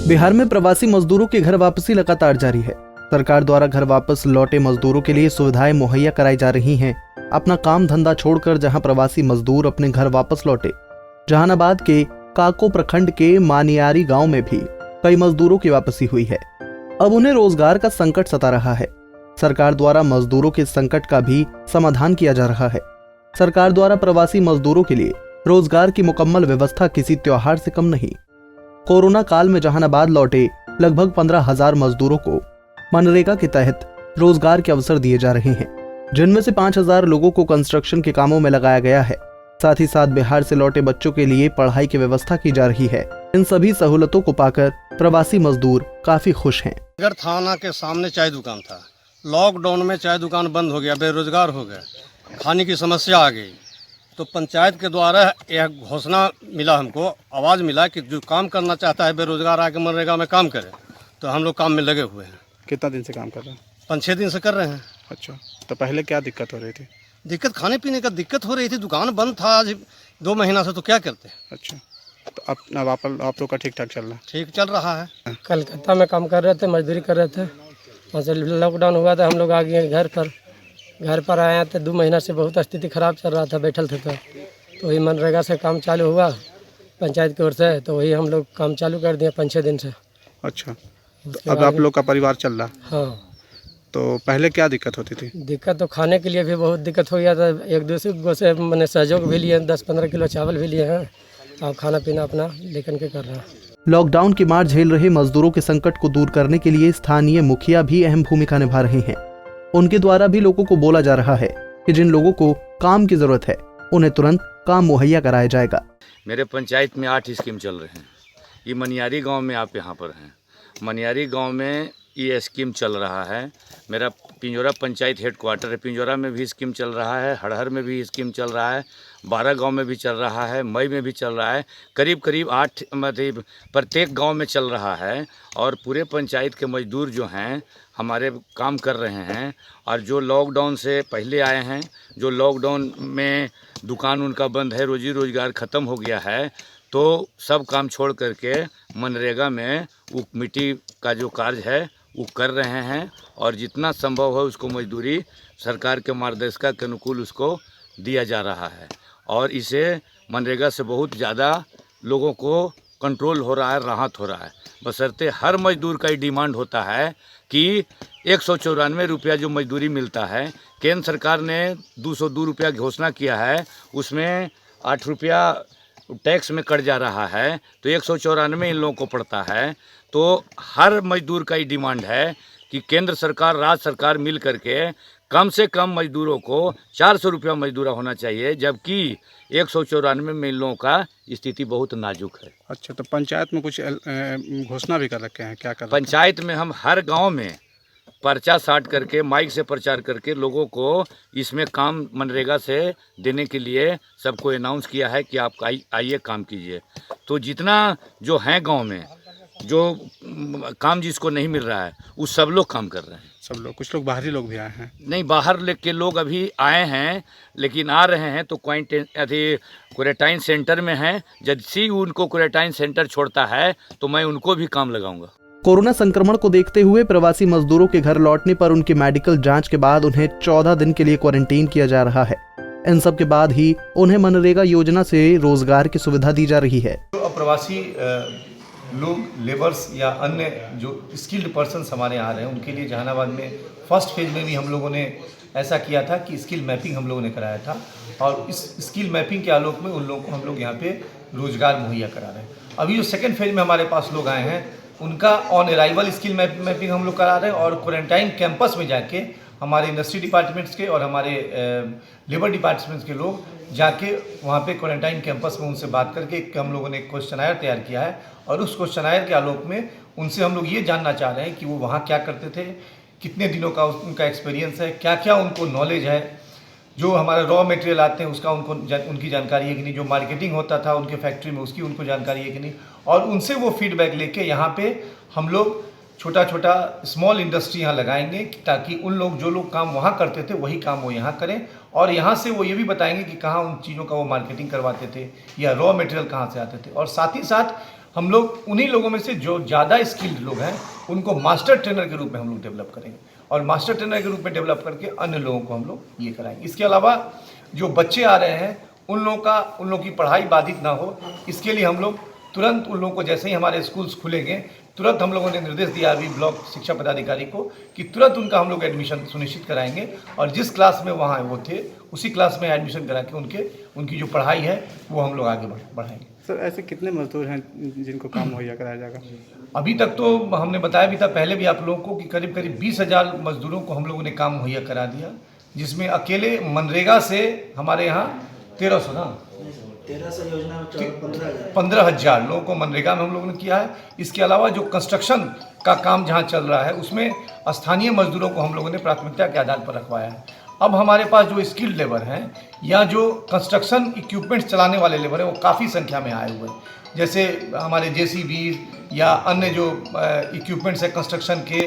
बिहार में प्रवासी मजदूरों की घर वापसी लगातार जारी है। सरकार द्वारा घर वापस लौटे मजदूरों के लिए सुविधाएं मुहैया कराई जा रही हैं। अपना काम धंधा छोड़कर जहां प्रवासी मजदूर अपने घर वापस लौटे, जहानाबाद के काको प्रखंड के मानियारी गांव में भी कई मजदूरों की वापसी हुई है। अब उन्हें रोजगार का संकट सता रहा है। सरकार द्वारा मजदूरों के संकट का भी समाधान किया जा रहा है। सरकार द्वारा प्रवासी मजदूरों के लिए रोजगार की मुकम्मल व्यवस्था किसी त्योहार से कम नहीं। कोरोना काल में जहानाबाद लौटे लगभग 15,000 मजदूरों को मनरेगा के तहत रोजगार के अवसर दिए जा रहे हैं, जिनमें से 5,000 लोगों को कंस्ट्रक्शन के कामों में लगाया गया है। साथ ही साथ बिहार से लौटे बच्चों के लिए पढ़ाई की व्यवस्था की जा रही है। इन सभी सहूलतों को पाकर प्रवासी मजदूर काफी खुश हैं। नगर थाना के सामने चाय दुकान था, लॉकडाउन में चाय दुकान बंद हो गया, बेरोजगार हो गए, खाने की समस्या आ गई, तो पंचायत के द्वारा यह घोषणा मिला, हमको आवाज़ मिला कि जो काम करना चाहता है बेरोजगार आके मनरेगा में काम करे। तो हम लोग काम में लगे हुए हैं। कितना दिन से काम कर रहे हैं? 5-6 दिन से कर रहे हैं। अच्छा, तो पहले क्या दिक्कत हो रही थी? दिक्कत खाने पीने का दिक्कत हो रही थी, दुकान बंद था आज 2 महीना से, तो क्या करते। अच्छा, तो अब आप लोग का ठीक ठाक चल रहा है? ठीक चल रहा है। कलकत्ता में काम कर रहे थे, मजदूरी कर रहे थे। वहाँ से लॉकडाउन हुआ था, हम लोग आ गए घर पर आए थे। 2 महीना से बहुत स्थिति खराब चल रहा था, बैठल थे तो वही मनरेगा से काम चालू हुआ पंचायत की ओर से, तो वही हम लोग काम चालू कर दिए 5-6 दिन से। अच्छा, तो अब आप लोग का परिवार चल रहा है? हाँ। तो पहले क्या दिक्कत होती थी? दिक्कत तो खाने के लिए भी बहुत दिक्कत हो गया था। एक दूसरे को से मैंने सहयोग भी लिए, 10-15 किलो चावल भी लिए हैं। अब खाना पीना अपना लेकर के कर रहा है। लॉकडाउन की मार झेल रहे मजदूरों के संकट को दूर करने के लिए स्थानीय मुखिया भी अहम भूमिका निभा रहे हैं। उनके द्वारा भी लोगों को बोला जा रहा है कि जिन लोगों को काम की जरूरत है उन्हें तुरंत काम मुहैया कराया जाएगा। मेरे पंचायत में 8 स्कीम चल रहे हैं। ये मनियारी गांव में आप यहाँ पर हैं। मनियारी गांव में ये स्कीम चल रहा है। मेरा पिंजौरा पंचायत हेडक्वार्टर है, पिंजौरा में भी स्कीम चल रहा है, हड़हर में भी स्कीम चल रहा है, 12 गांव में भी चल रहा है, मई में भी चल रहा है। करीब 8 मतलब प्रत्येक गांव में चल रहा है। और पूरे पंचायत के मजदूर जो हैं हमारे काम कर रहे हैं। और जो लॉकडाउन से पहले आए हैं, जो लॉकडाउन में दुकान उनका बंद है, रोजी रोजगार ख़त्म हो गया है, तो सब काम छोड़ करके मनरेगा में वो मिट्टी का जो कार्य है वो कर रहे हैं। और जितना संभव है उसको मजदूरी सरकार के मार्गदर्शिका के अनुकूल उसको दिया जा रहा है। और इसे मनरेगा से बहुत ज़्यादा लोगों को कंट्रोल हो रहा है, राहत हो रहा है। बशर्ते हर मजदूर का ही डिमांड होता है कि 194 रुपया जो मजदूरी मिलता है, केंद्र सरकार ने 202 रुपया घोषणा किया है, उसमें 8 रुपया टैक्स में कट जा रहा है, तो 194 इन लोगों को पड़ता है। तो हर मजदूर का ही डिमांड है कि केंद्र सरकार राज्य सरकार मिल करके कम से कम मजदूरों को 400 रुपया मजदूरा होना चाहिए, जबकि 194 में इन लोगों का स्थिति बहुत नाजुक है। अच्छा, तो पंचायत में कुछ घोषणा भी कर रखे हैं? क्या कर रखे हैं? पंचायत में हम हर गांव में पर्चा साट करके माइक से प्रचार करके लोगों को इसमें काम मनरेगा से देने के लिए सबको अनाउंस किया है कि आप आइए काम कीजिए। तो जितना जो है गांव में जो काम जिसको नहीं मिल रहा है वो सब लोग काम कर रहे हैं। सब लोग, कुछ लोग बाहरी लोग भी आए हैं? नहीं, बाहर के लोग अभी आए हैं, लेकिन आ रहे हैं तो क्वारंटाइन सेंटर में हैं। जैसे उनको क्वारंटाइन सेंटर छोड़ता है तो मैं उनको भी काम लगाऊंगा। कोरोना संक्रमण को देखते हुए प्रवासी मजदूरों के घर लौटने पर उनकी मेडिकल जांच के बाद उन्हें 14 दिन के लिए क्वारंटीन किया जा रहा है। इन सब के बाद ही उन्हें मनरेगा योजना से रोजगार की सुविधा दी जा रही है। तो प्रवासी लोग, लेबर्स या अन्य जो स्किल्ड पर्सन्स हमारे यहाँ आ रहे हैं, उनके लिए जहानाबाद में फर्स्ट फेज में भी हम लोगों ने ऐसा किया था कि स्किल मैपिंग हम लोगों ने कराया था। और इस स्किल मैपिंग के आलोक में उन लोगों को हम लोग यहाँ पे रोजगार मुहैया करा रहे हैं। अभी जो सेकेंड फेज में हमारे पास लोग आए हैं उनका ऑन अराइवल स्किल मैपिंग हम लोग करा रहे हैं। और क्वारंटाइन कैंपस में जाके हमारे इंडस्ट्री डिपार्टमेंट्स के और हमारे लेबर डिपार्टमेंट्स के लोग जाके वहाँ पे क्वारंटाइन कैंपस में उनसे बात करके हम लोगों ने एक क्वेश्चनायर तैयार किया है। और उस क्वेश्चनायर के आलोक में उनसे हम लोग ये जानना चाह रहे हैं कि वो वहाँ क्या करते थे, कितने दिनों का उनका एक्सपीरियंस है, क्या क्या उनको नॉलेज है, जो हमारे रॉ मटेरियल आते हैं उसका उनकी जानकारी है कि नहीं, जो मार्केटिंग होता था उनके फैक्ट्री में उसकी उनको जानकारी है कि नहीं। और उनसे वो फीडबैक लेके यहाँ पे हम लोग छोटा छोटा स्मॉल इंडस्ट्री यहाँ लगाएंगे ताकि उन लोग जो लोग काम वहाँ करते थे वही काम वो यहाँ करें। और यहाँ से वो ये भी बताएंगे कि कहाँ उन चीज़ों का वो मार्केटिंग करवाते थे या रॉ मटेरियल कहाँ से आते थे। और साथ ही साथ हम लोग उन्हीं लोगों में से जो ज़्यादा स्किल्ड लोग हैं उनको मास्टर ट्रेनर के रूप में हम लोग डेवलप करेंगे और मास्टर ट्रेनर के रूप में डेवलप करके अन्य लोगों को हम लोग ये कराएंगे। इसके अलावा जो बच्चे आ रहे हैं उन लोगों की पढ़ाई बाधित ना हो, इसके लिए हम लोग तुरंत उन लोगों को जैसे ही हमारे स्कूल्स खुलेंगे तुरंत हम लोगों ने निर्देश दिया अभी ब्लॉक शिक्षा पदाधिकारी को कि तुरंत उनका हम लोग एडमिशन सुनिश्चित कराएंगे और जिस क्लास में वहाँ वो थे उसी क्लास में एडमिशन करा के उनकी जो पढ़ाई है वो हम लोग आगे बढ़ाएंगे। सर ऐसे कितने मजदूर हैं जिनको काम मुहैया कराया जाएगा? अभी तक तो हमने बताया भी था पहले भी आप लोगों को कि करीब 20,000 मजदूरों को हम लोगों ने काम मुहैया करा दिया, जिसमें अकेले मनरेगा से हमारे यहाँ 1300 योजना में 15,000 लोगों को मनरेगा में हम लोगों ने किया है। इसके अलावा जो कंस्ट्रक्शन का काम जहाँ चल रहा है उसमें स्थानीय मजदूरों को हम लोगों ने प्राथमिकता के आधार पर रखवाया है। अब हमारे पास जो स्किल्ड लेबर हैं या जो कंस्ट्रक्शन इक्विपमेंट्स चलाने वाले लेबर हैं वो काफ़ी संख्या में आए हुए हैं, जैसे हमारे JCB या अन्य जो इक्विपमेंट्स है कंस्ट्रक्शन के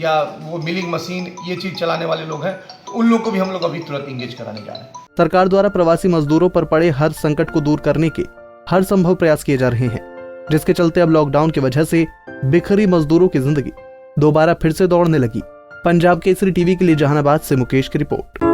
या वो मिलिंग मशीन ये चीज़ चलाने वाले लोग हैं, उन लोगों को भी हम लोग अभी तुरंत इंगेज कराने जा रहे हैं। सरकार द्वारा प्रवासी मजदूरों पर पड़े हर संकट को दूर करने के हर संभव प्रयास किए जा रहे हैं, जिसके चलते अब लॉकडाउन की वजह से बिखरी मजदूरों की जिंदगी दोबारा फिर से दौड़ने लगी। पंजाब केसरी टीवी के लिए जहानाबाद से मुकेश की रिपोर्ट।